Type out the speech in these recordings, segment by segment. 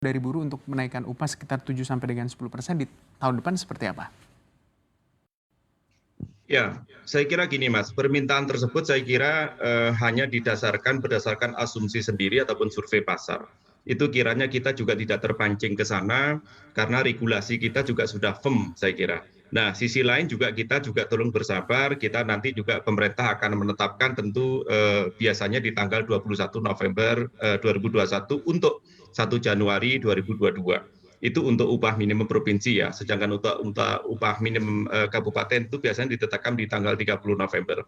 dari buruh untuk menaikkan upah sekitar 7 sampai dengan 10% di tahun depan seperti apa? Ya, saya kira gini Mas, permintaan tersebut saya kira hanya berdasarkan asumsi sendiri ataupun survei pasar. Itu kiranya kita juga tidak terpancing ke sana karena regulasi kita juga sudah firm saya kira. Nah, sisi lain juga kita juga tolong bersabar, kita nanti juga pemerintah akan menetapkan tentu biasanya di tanggal 21 November 2021 untuk 1 Januari 2022. Itu untuk upah minimum provinsi ya, sedangkan untuk upah minimum kabupaten itu biasanya ditetapkan di tanggal 30 November.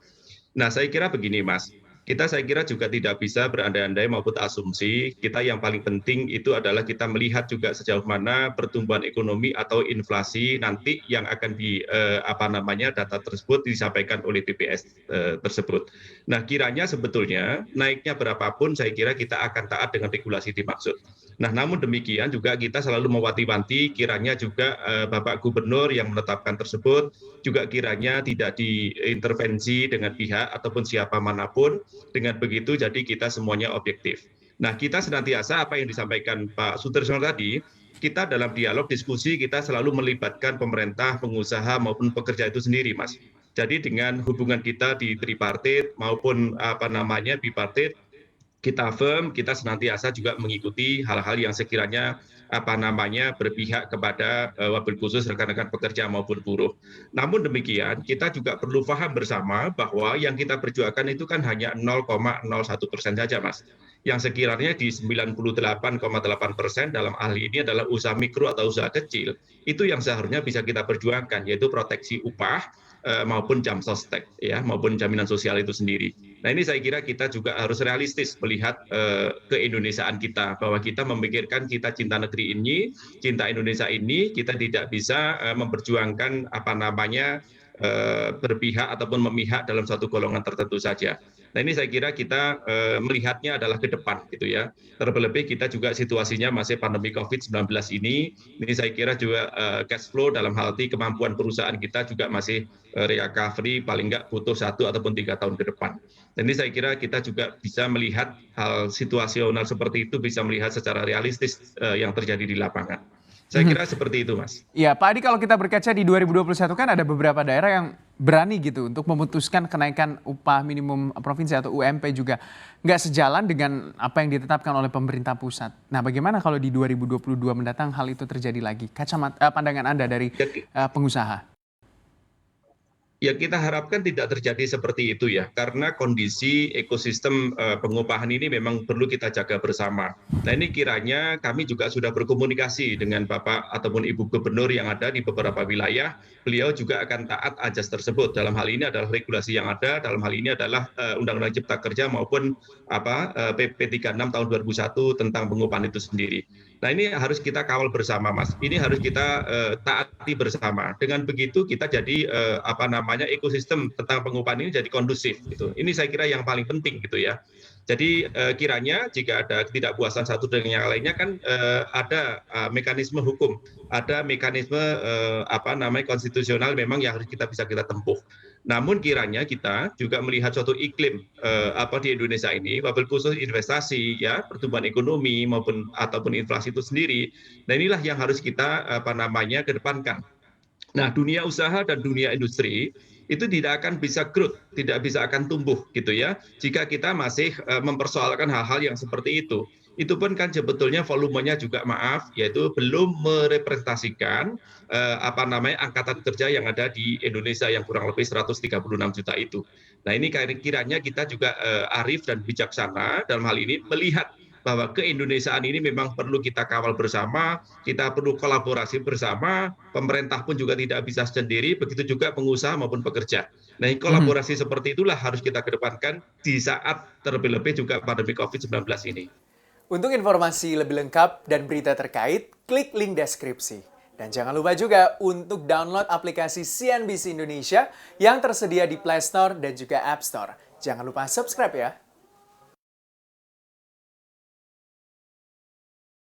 Nah, saya kira begini, Mas. Saya kira juga tidak bisa berandai-andai maupun asumsi. Kita yang paling penting itu adalah kita melihat juga sejauh mana pertumbuhan ekonomi atau inflasi nanti yang akan data tersebut disampaikan oleh BPS tersebut. Nah, kiranya sebetulnya naiknya berapapun saya kira kita akan taat dengan regulasi dimaksud. Nah, namun demikian juga kita selalu mewanti-wanti kiranya juga Bapak Gubernur yang menetapkan tersebut juga kiranya tidak diintervensi dengan pihak ataupun siapa manapun. Dengan begitu jadi kita semuanya objektif. Nah, kita senantiasa apa yang disampaikan Pak Sutrisno tadi, kita dalam dialog diskusi kita selalu melibatkan pemerintah, pengusaha maupun pekerja itu sendiri, Mas. Jadi dengan hubungan kita di tripartit maupun bipartit, kita firm, kita senantiasa juga mengikuti hal-hal yang sekiranya berpihak kepada wabil khusus rekan-rekan pekerja maupun buruh. Namun demikian, kita juga perlu paham bersama bahwa yang kita perjuangkan itu kan hanya 0,01% saja, Mas. Yang sekiranya di 98,8% dalam hal ini adalah usaha mikro atau usaha kecil, itu yang seharusnya bisa kita perjuangkan, yaitu proteksi upah maupun jam sostek, ya, maupun jaminan sosial itu sendiri. Nah, ini saya kira kita juga harus realistis melihat keindonesiaan kita, bahwa kita memikirkan kita cinta negeri ini, cinta Indonesia ini, kita tidak bisa memperjuangkan berpihak ataupun memihak dalam satu golongan tertentu saja. Nah, ini saya kira kita melihatnya adalah ke depan gitu ya. Terlebih kita juga situasinya masih pandemi COVID-19 ini saya kira juga cash flow dalam hal arti kemampuan perusahaan kita juga masih recovery paling nggak butuh 1 ataupun 3 tahun ke depan. Dan ini saya kira kita juga bisa melihat hal situasional seperti itu, bisa melihat secara realistis yang terjadi di lapangan. Saya kira seperti itu, Mas. Ya, Pak Adi, kalau kita berkaca di 2021 kan ada beberapa daerah yang berani gitu untuk memutuskan kenaikan upah minimum provinsi atau UMP juga nggak sejalan dengan apa yang ditetapkan oleh pemerintah pusat. Nah, bagaimana kalau di 2022 mendatang hal itu terjadi lagi? Pandangan Anda dari pengusaha. Ya, kita harapkan tidak terjadi seperti itu ya, karena kondisi ekosistem pengupahan ini memang perlu kita jaga bersama. Nah, ini kiranya kami juga sudah berkomunikasi dengan Bapak ataupun Ibu Gubernur yang ada di beberapa wilayah. Beliau juga akan taat ajas tersebut. Dalam hal ini adalah regulasi yang ada, dalam hal ini adalah Undang-Undang Cipta Kerja maupun PP 36 tahun 2001 tentang pengupahan itu sendiri. Nah, ini harus kita kawal bersama, Mas. Ini harus kita taati bersama. Dengan begitu kita jadi ekosistem tentang pengupahan ini jadi kondusif gitu. Ini saya kira yang paling penting gitu ya. Jadi kiranya jika ada ketidakpuasan satu dengan yang lainnya kan ada mekanisme hukum, ada mekanisme konstitusional memang yang harus kita tempuh. Namun kiranya kita juga melihat suatu iklim di Indonesia ini, wabil khusus investasi, ya, pertumbuhan ekonomi ataupun inflasi itu sendiri. Nah, inilah yang harus kita kedepankan. Nah, dunia usaha dan dunia industri itu tidak akan bisa growth, tidak bisa akan tumbuh gitu ya, jika kita masih mempersoalkan hal-hal yang seperti itu. Itu pun kan sebetulnya volumenya juga yaitu belum merepresentasikan angkatan kerja yang ada di Indonesia yang kurang lebih 136 juta itu. Nah, ini kiranya kita juga arif dan bijaksana dalam hal ini melihat bahwa keindonesiaan ini memang perlu kita kawal bersama, kita perlu kolaborasi bersama, pemerintah pun juga tidak bisa sendiri, begitu juga pengusaha maupun pekerja. Nah, kolaborasi seperti itulah harus kita kedepankan di saat terlebih-lebih juga pandemi COVID-19 ini. Untuk informasi lebih lengkap dan berita terkait, klik link deskripsi. Dan jangan lupa juga untuk download aplikasi CNBC Indonesia yang tersedia di Play Store dan juga App Store. Jangan lupa subscribe ya.